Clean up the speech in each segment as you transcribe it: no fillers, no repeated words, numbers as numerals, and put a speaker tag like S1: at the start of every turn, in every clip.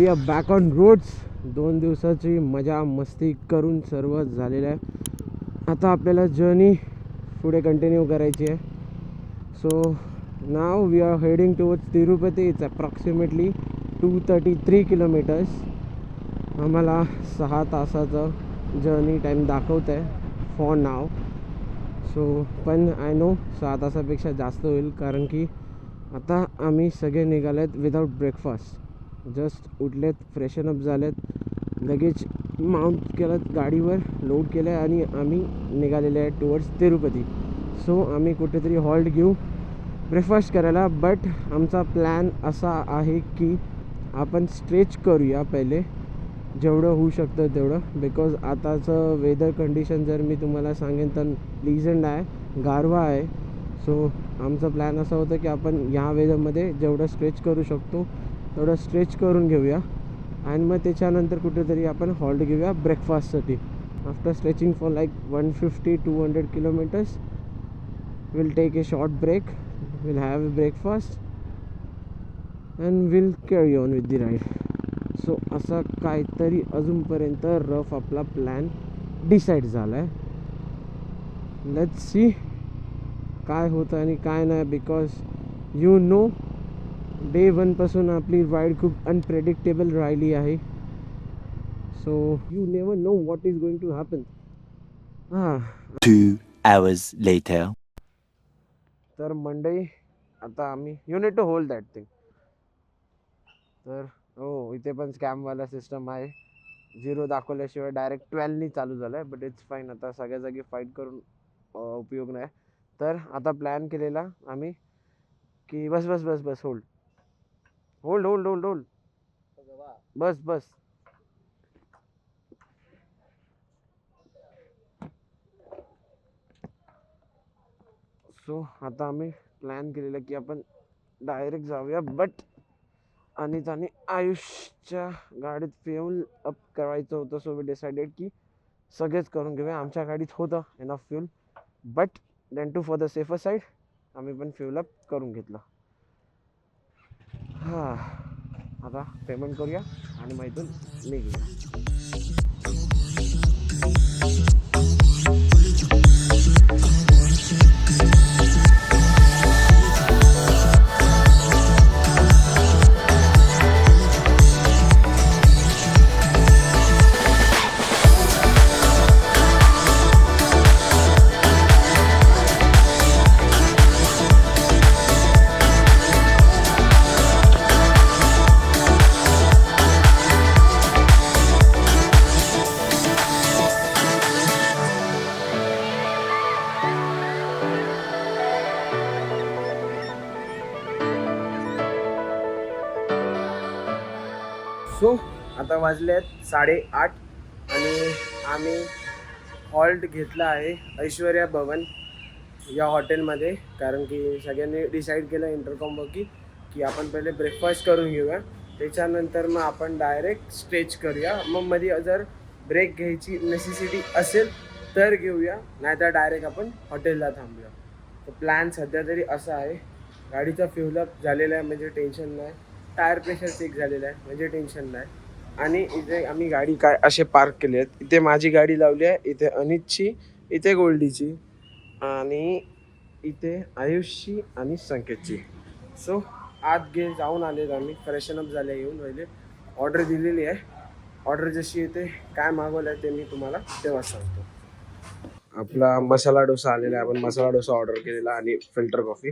S1: We are back on roads. 2 दिवसाची मजा मस्ती करून सर्व झालेलं आहे. आता आपल्याला जर्नी पुढे कंटिन्यू करायची आहे. So now we are heading towards Tirupati. It's approximately 233 kilometres. आम्हाला 6 तासाचं जर्नी टाईम दाखवत आहे फॉर नाव. सो पण आय नो 6 तासापेक्षा जास्त होईल, कारण की आता आम्ही सगळे निघालेत विदाऊट ब्रेकफास्ट. जस्ट उठलेत, फ्रेशन अप झालेत, लगेच माउंट केलं, गाडीवर लोड केलं आहे आणि आम्ही निघालेले आहे टुवर्ड्स तिरुपती. सो आम्ही कुठेतरी हॉल्ट घेऊ ब्रेकफास्ट करायला. बट आमचा प्लॅन असा आहे की आपण स्ट्रेच करूया पहिले, जेवढं होऊ शकतं तेवढं. बिकॉज आताचं वेदर कंडिशन जर मी तुम्हाला सांगेन तर प्लीजंट आहे, गारवा आहे. सो आमचा प्लॅन असा होता की आपण ह्या वेदरमध्ये जेवढं स्ट्रेच करू शकतो तेवढं स्ट्रेच करून घेऊया आणि मग त्याच्यानंतर कुठेतरी आपण हॉल्ट घेऊया ब्रेकफास्टसाठी. After stretching for like 150-200 kilometres will take a short break, will have a breakfast and will carry on with the ride. So असा काहीतरी अजूनपर्यंत रफ आपला प्लॅन डिसाईड झाला आहे. लेट्स सी काय होतं आणि काय नाही. बिकॉज यू नो डे 1पासून आपली राईड खूप अनप्रेडिक्टेबल राहिली आहे. So you never know what is going to happen.
S2: 2 hours later.
S1: तर मंडई आता आम्ही you need to hold that thing. तर हो, इथे पण स्कॅमवाला सिस्टम आहे. 0 दाखवल्याशिवाय डायरेक्ट 12नी चालू झालं आहे. बट इट्स फाईन, आता सगळ्या जागी फाईट करून उपयोग नाही. तर आता प्लॅन केलेला आम्ही की बस बस बस बस hold hold hold hold hold बस बस. सो आता आम्ही प्लॅन केलेलं की आपण डायरेक्ट जाऊया. बट आणि त्याने आयुषच्या गाडीत फ्यूल अप करायचं होतं. सो वी डिसाइडेड की सगळेच करून घेऊया. आमच्या गाडीत होतं enough fuel, but then to for the safer side आम्ही पण फ्यूल अप करून घेतलं. हां, आता पेमेंट करूया आणि मग इथून निघूया. सो आता वाजले आहेत 8:30 आणि आम्ही हॉल्ट घेतला आहे ऐश्वर्या भवन या हॉटेलमध्ये. कारण की सगळ्यांनी डिसाईड केलं इंटरकॉमवर की आपण पहिले ब्रेकफास्ट करून घेऊया, त्याच्यानंतर मग आपण डायरेक्ट स्ट्रेच करूया. मग मध्ये जर ब्रेक घ्यायची नेसेसिटी असेल तर घेऊया, नाहीतर डायरेक्ट आपण हॉटेलला थांबूया. तर प्लॅन सध्या तरी असा आहे. गाडीचा फ्यूलअप झालेला आहे म्हणजे टेन्शन नाही. टायर प्रेशर चेक झालेलं आहे म्हणजे टेन्शन नाही. आणि इथे आम्ही गाडी काय असे पार्क केले आहेत. इथे माझी गाडी लावली आहे, इथे अनितची, इथे गोल्डीची आणि इथे आयुषची आणि संकेतची. सो आत जाऊन आलेत आम्ही, फ्रेशन अप झाले, येऊन राहिले. ऑर्डर दिलेली आहे. ऑर्डर जशी येते काय मागवलं आहे ते मी तुम्हाला तेव्हा सांगतो. आपला मसाला डोसा आलेला आहे. आपण मसाला डोसा ऑर्डर केलेला आणि फिल्टर कॉफी.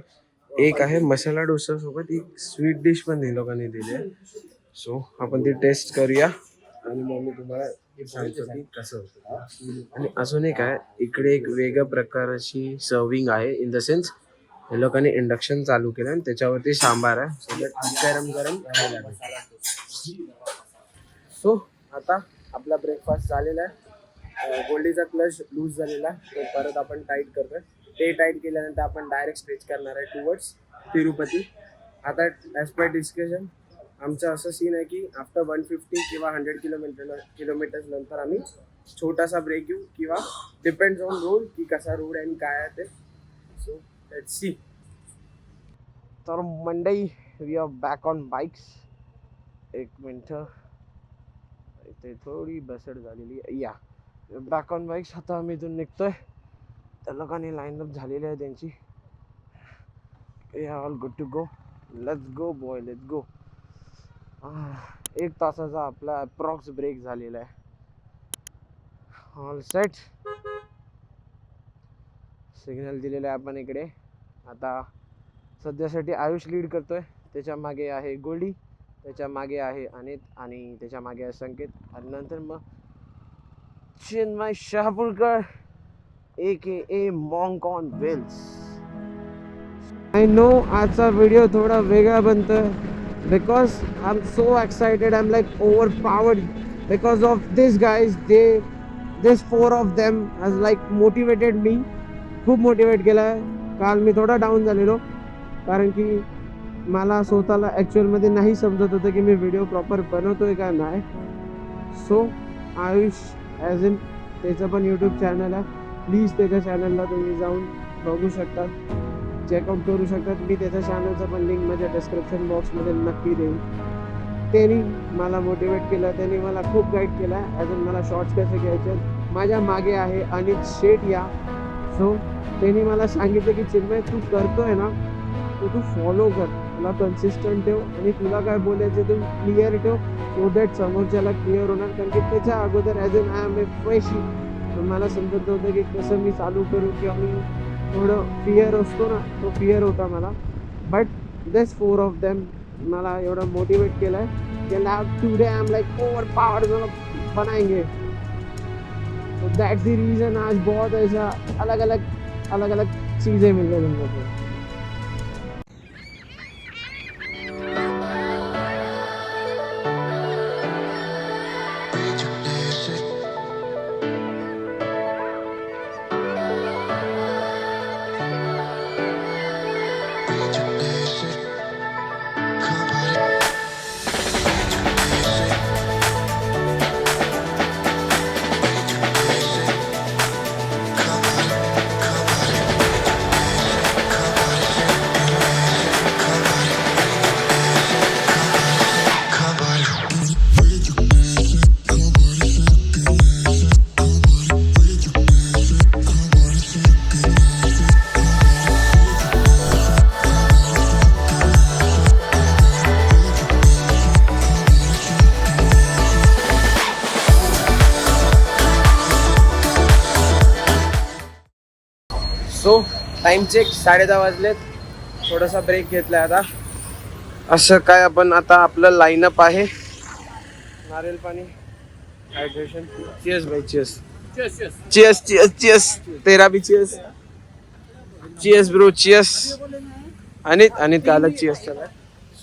S1: एक आहे मसाला डोसा सोबत एक स्वीट डिश पण लोकांनी दिली आहे. सो आपण ती टेस्ट करूया आणि मग मी तुम्हाला सांगतो की कसं होतं. आणि अजून एक आहे, इकडे एक वेगळ्या प्रकारची सर्विंग आहे. इन द सेन्स हे लोकांनी इंडक्शन चालू केलं आणि त्याच्यावरती सांबार आहे. सो गरम गरम खायला भेटेल. सो आता आपला ब्रेकफास्ट झालेला आहे. गोल्डीचा क्लच लूज झालेला तो परत आपण टाईट करतोय. ते टाईट केल्यानंतर आपण डायरेक्ट स्ट्रेच करणार आहे टुवर्ड्स तिरुपती. आता ॲज पर डिस्कशन आमचं असं सीन आहे की आफ्टर 150 किंवा 100 किलोमीटर्स नंतर आम्ही छोटासा ब्रेक घेऊ, किंवा डिपेंड्स ऑन रोड की कसा रोड आहे आणि काय आहे ते. So let's see. तर मंडई we are back on bikes. एक मिनटं. ते थोडी बसड झालेली आहे. या बॅक ऑन बाईक्स. आता आम्ही इथून निघतोय. त्या लोकांनी लाईनअप झालेली आहे त्यांची. All good to go. Let's go boy, let's go. 1 तासाचा आपला अप्रॉक्स ब्रेक झालेला आहे. All set. सिग्नल दिलेला आहे आपण इकडे. आता सध्यासाठी आयुष लीड करतोय. त्याच्या मागे आहे गोल्डी, त्याच्या मागे आहे अनित, आणि त्याच्या मागे आहे संकेत, आणि नंतर मग Chinmay Shahapurkar AKA monk on wheels. I know आजचा व्हिडिओ थोडा वेगळा बनतोय because I am so excited. I am like over powered because of this guys. This 4 of them has like motivated me. खूप मोटिवेट केलं आहे. काल मी थोडा डाऊन झालेलो कारण की मला स्वतःला ॲक्च्युअलमध्ये नाही समजत होतं की मी व्हिडिओ प्रॉपर बनवतोय का नाही. सो आयुष ॲज इन त्याचं पण यूट्यूब चॅनल आहे. प्लीज त्याच्या चॅनलला तुम्ही जाऊन बघू शकता, चेकआउट करू शकतात. मी त्याच्या चॅनलचा पण लिंक माझ्या डिस्क्रिप्शन बॉक्समध्ये नक्की देईन. त्यांनी मला मोटिवेट केलं, त्यांनी मला खूप गाईड केला आहे. ॲज इन मला शॉर्ट्स कसे घ्यायचे. माझ्या मागे आहे अनित शेट या. सो त्यांनी मला सांगितलं की चिन्मय तू करतोय ना, तू फॉलो कर, तुला कन्सिस्टंट ठेव आणि तुला काय बोलायचं तू क्लिअर ठेव, सो दॅट समोरच्याला क्लिअर होणार. कारण की त्याच्या अगोदर as in I am a freshie. मला समजत नव्हतं की कसं मी चालू करू किंवा मी थोडं फिअर असतो ना, तो फिअर होता मला. बट दिस 4 ऑफ देम मला एवढं मोटिवेट केलं आहे की today I am like over powered, मला बनाएंगे. तो दैट्स द रीज़न आज बहुत ऐसा अलग अलग चीज़ें मिल रही हम लोग को. सो टाइम चेक 10:30 वाजलेत. थोडासा ब्रेक घेतला आता. असं काय आपण आता आपलं लाईनअप आहे. नारळ पाणी, हायड्रेशन. चियर्स भाई, चियर्स. Cheers cheers cheers. तेरा भी cheers. Cheers bro, cheers. Anit का अलग चियर्स चला.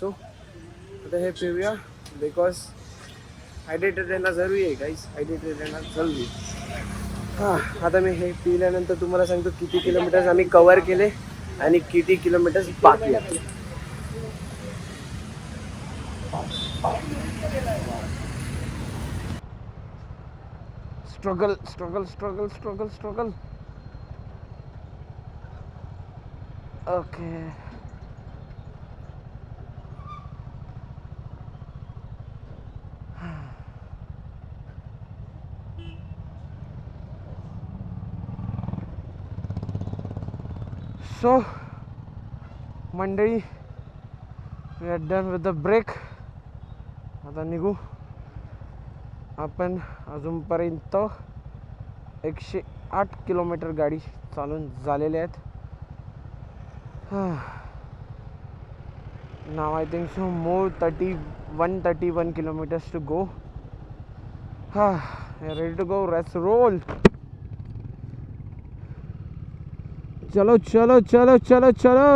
S1: सो आता हे पिऊया बिकॉज हायड्रेटेड रहना जरुरी आहे गाईस. हायड्रेटेड रहना जरुरी. हां, आता मी हे पिल्यानंतर तुम्हाला सांगतो किती किलोमीटर्स आम्ही कव्हर केले आणि किती किलोमीटर्स बाकी आहेत. Struggle struggle struggle struggle struggle. Okay. So मंडळी, we are done with the break. आता निघू आपण. अजूनपर्यंत 108 किलोमीटर गाडी चालून झालेले आहेत. Now I think so more 131 kilometres to go. Ready to go. Let's roll. चलो चलो चलो चलो चलो.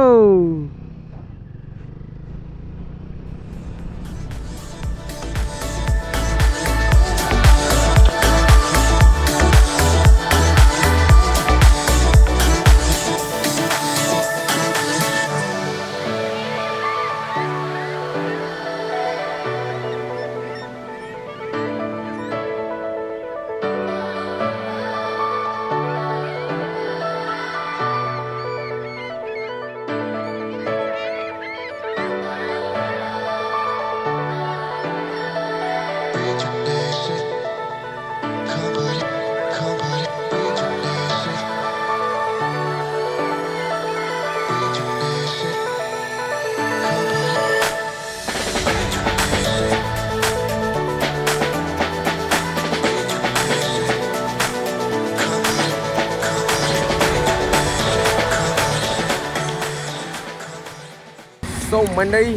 S1: सो मंडळी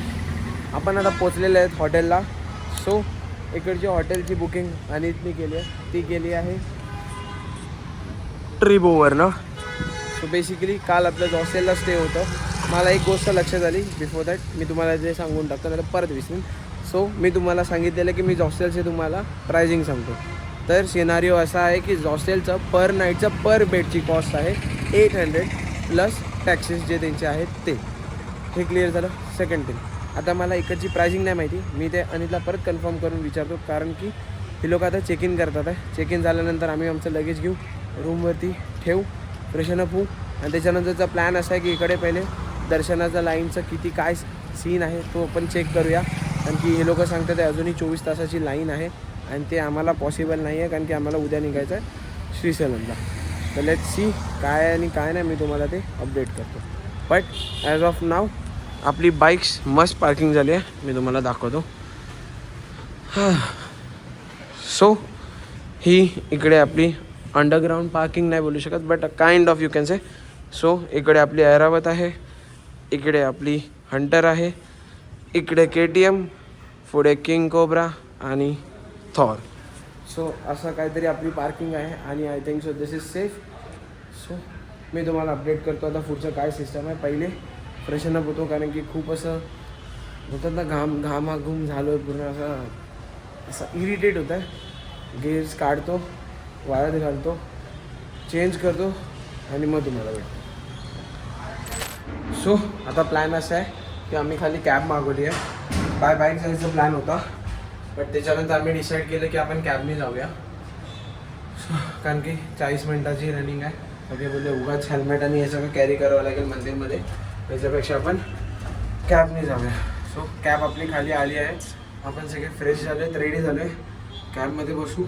S1: आपण आता पोचलेले आहेत हॉटेलला. सो इकडची हॉटेलची बुकिंग अनितने केली आहे, ती केली आहे ट्रिबोवरनं. सो बेसिकली काल आपलं हॉस्टेलला स्टे होतं. मला एक गोष्ट लक्षात आली बिफोर दॅट, मी तुम्हाला जे सांगून टाकतो नाही तर परत विसरून. सो मी तुम्हाला सांगितलेलं की मी हॉस्टेलचे तुम्हाला प्राइजिंग सांगतो. तर सिनारिओ असा आहे की हॉस्टेलचं पर नाईटचं पर बेडची कॉस्ट आहे 800 प्लस टॅक्सेस जे त्यांचे आहेत ते. हे क्लिअर झालं. सेकंड थिंग, आता मला इकडची प्राइजिंग नाही माहिती, मी ते अनितला परत कन्फर्म करून विचारतो, कारण की हे लोक आता चेक इन करतात आहे. चेक इन झाल्यानंतर आम्ही आमचं लगेज घेऊ, रूमवरती ठेवू, फ्रेशनअप होऊ आणि त्याच्यानंतरचा प्लॅन असा आहे की इकडे पहिले दर्शनाचा लाईनचं किती काय सीन आहे तो आपण चेक करूया. कारण की हे लोक सांगतात अजूनही 24 तासाची लाईन आहे आणि ते आम्हाला पॉसिबल नाही आहे, कारण की आम्हाला उद्या निघायचं आहे श्रीशैलमला. तर लेट्स सी काय आणि काय नाही, मी तुम्हाला ते अपडेट करतो. बट ॲज ऑफ नाव आपली बाईक्स मस्त पार्किंग झाली आहे, मी तुम्हाला दाखवतो. सो ही इकडे आपली अंडरग्राऊंड पार्किंग नाही बोलू शकत, but kind of you can say. So इकडे आपली ऐरावत आहे, इकडे आपली हंटर आहे, इकडे KTM, पुढे किंग कोब्रा आणि थॉर. सो असं काहीतरी आपली पार्किंग आहे आणि I think so this is safe. So मी तुम्हाला अपडेट करतो आता पुढचं काय सिस्टम आहे. पहिले फ्रेशनअप होतो, कारण की खूप असं होतात ना, घामाघूम झालो आहे पूर्ण, असं इरिटेट होतं आहे. गेअर्स काढतो, वाळत घालतो, चेंज करतो आणि मग तुम्हाला भेटतो. सो आता प्लॅन असा आहे की आम्ही खाली कॅब मागवली आहे. बाईक जायचा प्लॅन होता, बट त्याच्यानंतर आम्ही डिसाईड केलं की आपण कॅबने जाऊया. कारण की 40 मिनिटाची रनिंग आहे. सगळे बोलले उगाच हेल्मेट आणि हे सगळं कॅरी करावं लागेल मंदिरमध्ये, त्याच्यापेक्षा आपण कॅबने जाऊया. सो कॅब आपली खाली आली आहे, आपण सगळे फ्रेश झाले आहेत, रेडी झालो आहे. कॅबमध्ये बसू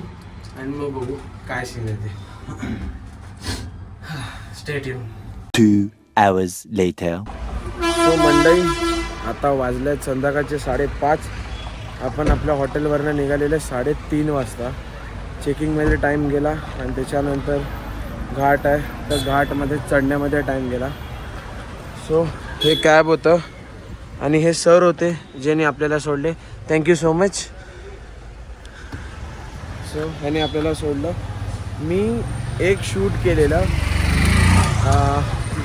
S1: आणि मग बघू काय सीन आहे ते. Stay tune.
S2: 2 hours later.
S1: So मंडळी आता वाजले आहेत संध्याकाळचे 5:30. आपण आपल्या हॉटेलवरनं निघालेले 3:30 वाजता. चेकिंगमध्ये टाईम गेला आणि त्याच्यानंतर घाट आहे, तर घाटमध्ये चढण्यामध्ये टाईम गेला. सो हे कॅब होतं आणि हे सर होते ज्यांनी आपल्याला सोडले. Thank you so much. सो ह्याने आपल्याला सोडलं. मी एक शूट केलेलं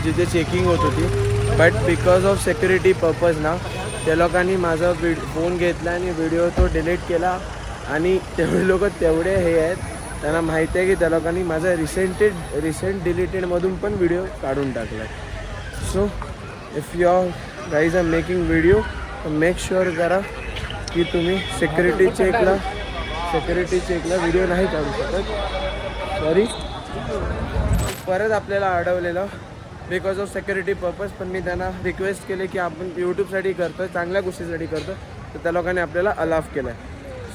S1: जिथे चेकिंग होत होती, but because of security purpose ना त्या लोकांनी माझा फोन घेतला आणि व्हिडिओ तो डिलीट केला. आणि तेवढे लोक तेवढे हे आहेत, त्यांना माहिती आहे की त्या लोकांनी माझा रिसेंट डिलीटेडमधून पण व्हिडिओ काढून टाकला आहे. So if you guys are making video तर मेक शुअर करा की तुम्ही सिक्युरिटी चेकला व्हिडिओ नाही काढू शकत. सॉरी, परत आपल्याला अडवलेलं बिकॉज ऑफ सिक्युरिटी पर्पज. पण मी त्यांना रिक्वेस्ट केले की आपण यूट्यूबसाठी करतो आहे, चांगल्या गोष्टीसाठी करतो, तर त्या लोकांनी आपल्याला अलाव केलं आहे.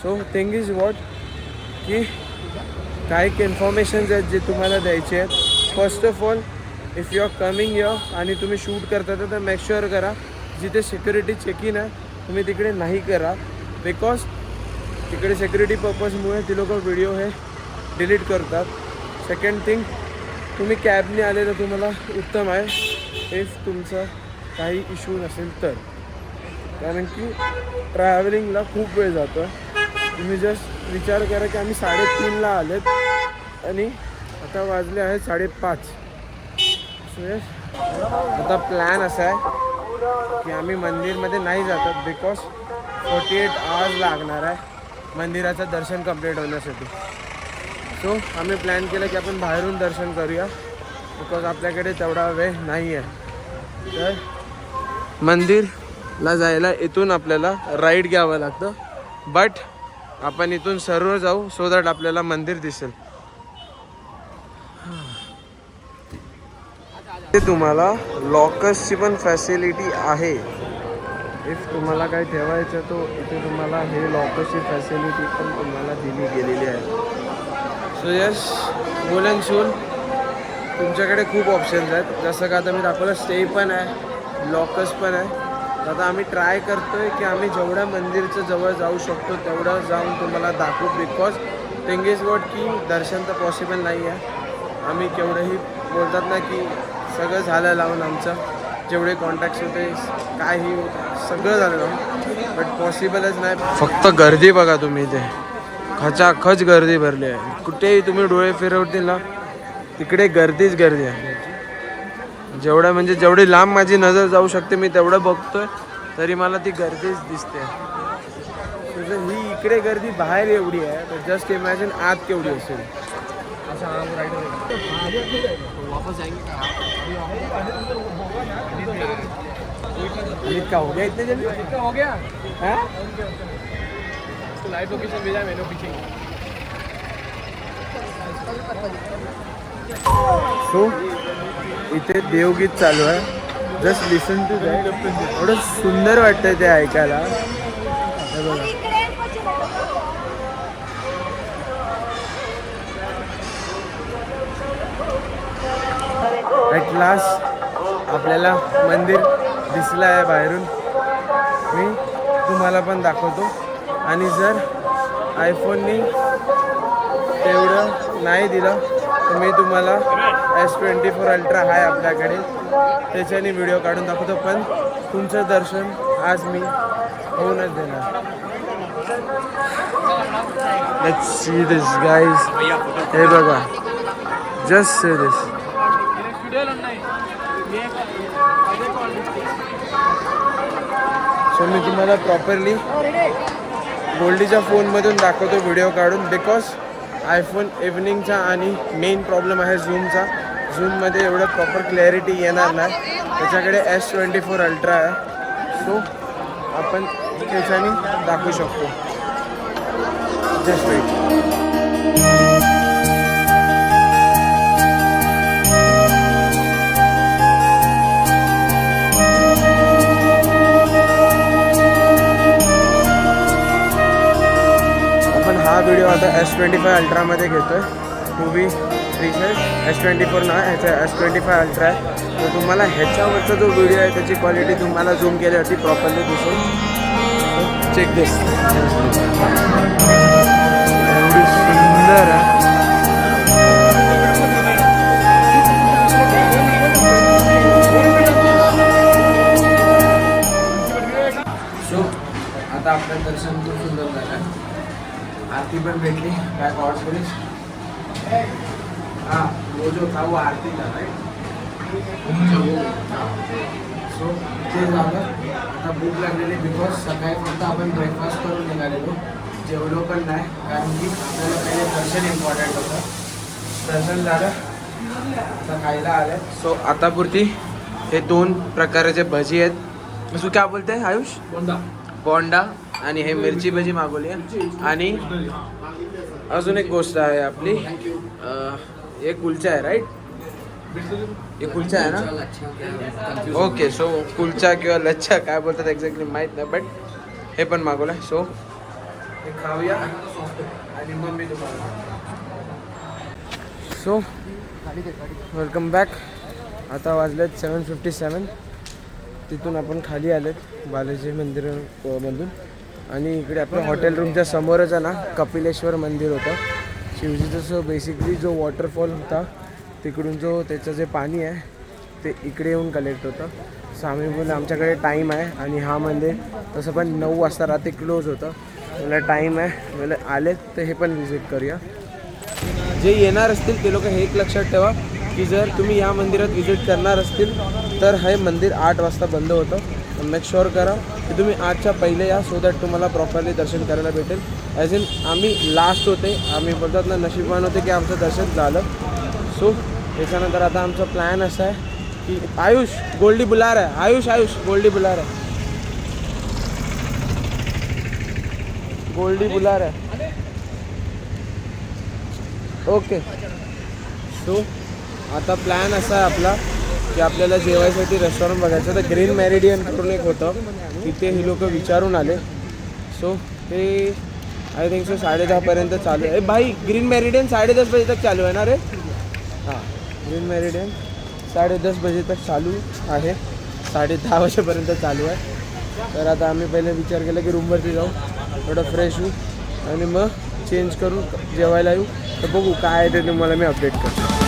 S1: सो थिंग इज वॉट की काही इन्फॉर्मेशन्स आहेत जे तुम्हाला द्यायचे आहेत. First of all, if you are coming here आणि तुम्ही शूट करता तर मेक शुअर करा जिथे सिक्युरिटी चेक इन आहे तुम्ही तिकडे नाही करा, बिकॉज तिकडे सिक्युरिटी पर्पजमुळे ती लोक व्हिडिओ हे डिलीट करतात. सेकंड थिंग, तुम्ही कॅबने आले तर तुम्हाला उत्तम आहे इफ तुमचा काही इश्यू नसेल तर, कारण की ट्रॅव्हलिंगला खूप वेळ जातो आहे. तुम्ही जस्ट विचार करा की आम्ही 3:30ला आलेत आणि आता वाजले आहेत 5:30. आता प्लॅन असा आहे की आम्ही मंदिरमध्ये नाही जातात, बिकॉज 48 आवर्स लागणार आहे मंदिराचं दर्शन कंप्लीट होण्यासाठी. सो आम्ही प्लॅन केलं की आपण बाहेरून दर्शन करूया, बिकॉज आपल्याकडे तेवढा वेळ नाही आहे. तर मंदिरला जायला इथून आपल्याला राईड घ्यावं लागतं, बट आपण इथून सर्व जाऊ सो दॅट आपल्याला मंदिर दिसेल. ते तुम्हाला लॉकर्सची पण फॅसिलिटी आहे. इफ तुम्हाला काही ठेवायचं तो इथे तुम्हाला हे लॉकर्सची फॅसिलिटी पण तुम्हाला दिली गेलेली आहे. सो यस, बोल अँड सोल तुमच्याकडे खूप ऑप्शन्स आहेत. जसं का आता मी दाखवलं, स्टे पण आहे, लॉकर्स पण आहे. आता आम्ही ट्राय करतो आहे की आम्ही जेवढ्या मंदिरचं जवळ जाऊ शकतो तेवढं जाऊन तुम्हाला दाखवू, बिकॉज थिंग इज वॉट की दर्शन तर पॉसिबल नाही आहे. आम्ही केवढंही बोलतात ना की सगळं झालं लावून आमचं, जेवढे कॉन्टॅक्ट्स होते काही होतं सगळं झालं बट पॉसिबलच नाही. फक्त गर्दी बघा तुम्ही इथे, खचाखच गर्दी भरली आहे. कुठेही तुम्ही डोळे फिरवतील ना तिकडे गर्दीच गर्दी आहे. जेवढं म्हणजे जेवढी लांब माझी नजर जाऊ शकते मी तेवढं बघतोय तरी मला ती गर्दीच दिसते. ही इकडे गर्दी बाहेर एवढी आहे तर जस्ट इमॅजिन आत केवढी असेल. हो गया इतने जल्दी हो गया लाइव लोकेशन भेजा मैंने पीछे. सो इथे देवगीत चालू आहे. Just listen to that. एवढं सुंदर वाटतंय ते ऐकायला. हे बघा ॲट लास्ट आपल्याला मंदिर दिसलं आहे बाहेरून. मी तुम्हाला पण दाखवतो. आणि जर आयफोननी तेवढं नाही दिलं तर मी तुम्हाला S24 अल्ट्रा आहे आपल्याकडे त्याच्याने व्हिडिओ काढून दाखवतो. पण तुमचं दर्शन आज मी होऊनच देणार. Let's see this guys. हे बघा जस्ट सी दिस. सो मी तुम्हाला प्रॉपरली गोल्डीच्या फोनमधून दाखवतो व्हिडिओ काढून. बिकॉज आयफोन इव्हनिंगचा आणि मेन प्रॉब्लेम आहे झूमचा. झूममध्ये एवढं प्रॉपर क्लॅरिटी येणार नाही. त्याच्याकडे S24 अल्ट्रा आहे. सो आपण त्याच्याने दाखवू शकतो. Just weight. हा व्हिडिओ आता S25 अल्ट्रामध्ये घेतो आहे. टू बी प्रिसाइज S24 ना ह्याचा S25 अल्ट्रा आहे. तर तुम्हाला ह्याच्यावरचा जो व्हिडिओ आहे त्याची क्वालिटी तुम्हाला झूम केल्यावरती प्रॉपरली दिसेल. चेक दिस. एवढी सुंदर आहे. सो आता आपलं दर्शन खूप सुंदर झालं. आरती पण भेटली. काय गॉड फिनिश. हां वो जो था वो आरती था राइट. सो ते झालं. आता भूक लागलेली बिकॉज सकाळी फक्त आपण ब्रेकफास्ट करून निघालेलो. जेवलो पण नाही कारण की आपल्याला पहिले दर्शन इम्पॉर्टंट होतं. दर्शन झालं आता खायला आलं. सो आतापुरती हे 2 प्रकारचे भजी आहेत. तू काय बोलते आयुष? बोंडा आणि हे मिरची भजी मागवली आहे. आणि अजून एक गोष्ट आहे आपली. हे कुलचा आहे राईट. हे कुलचा आहे ना. ओके. सो कुलचा किंवा लच्छा काय बोलतात एक्झॅक्टली माहीत नाही बट हे पण मागवलं आहे. सो हे खाऊया आणि मग मी तुम्हाला. So welcome back. आता वाजलेत 7:57. तिथून आपण खाली आलेत बालाजी मंदिरामधून. आणि इकडे आपल्या हॉटेल रूमच्या समोरच आहे ना कपिलेश्वर मंदिर होतं शिवजीचं. सो बेसिकली जो वॉटरफॉल होता तिकडून जो त्याचं जे पाणी आहे ते इकडे येऊन कलेक्ट होतं. सो आम्ही बोललो आमच्याकडे टाईम आहे आणि हा मंदिर तसं पण 9 वाजता रात्री क्लोज होतं. मला टाईम आहे मला आले तर हे पण व्हिजिट करूया. जे येणार असतील ते लोक हे एक लक्षात ठेवा की जर तुम्ही या मंदिरात व्हिजिट करणार असतील तर हे मंदिर 8 वाजता बंद होतं. मेक शुअर करा की तुम्ही 8च्या पहिले या सो दॅट तुम्हाला प्रॉपरली दर्शन करायला भेटेल. ॲज इन आम्ही लास्ट होते. आम्ही बोलतात ना नशिबान होते की आमचं दर्शन झालं. सो त्याच्यानंतर आता आमचा प्लॅन असा आहे की आयुष गोल्डी बुला रहा है. आयुष गोल्डी बुला रहा है. गोल्डी बुला रहा है. ओके. सो आता प्लॅन असा आहे आपला की आपल्याला जेवायसाठी रेस्टॉरंट बघायचं. तर ग्रीन मेरिडियन करून एक होतं तिथे ही लोक विचारून आले. सो ते आय थिंक सो 10:30पर्यंत चालू आहे. भाई ग्रीन मेरिडियन 10:30 बजे तक चालू आहे ना रे. हां ग्रीन मेरिडियन 10:30 बजे तक चालू आहे. 10:30 वाजेपर्यंत चालू आहे. तर आता आम्ही पहिले विचार केला की रूमवरती जाऊ थोडं फ्रेश होऊ आणि मग चेंज करून जेवायला येऊ. तर बघू काय आहे ते तुम्हाला मी अपडेट करतो.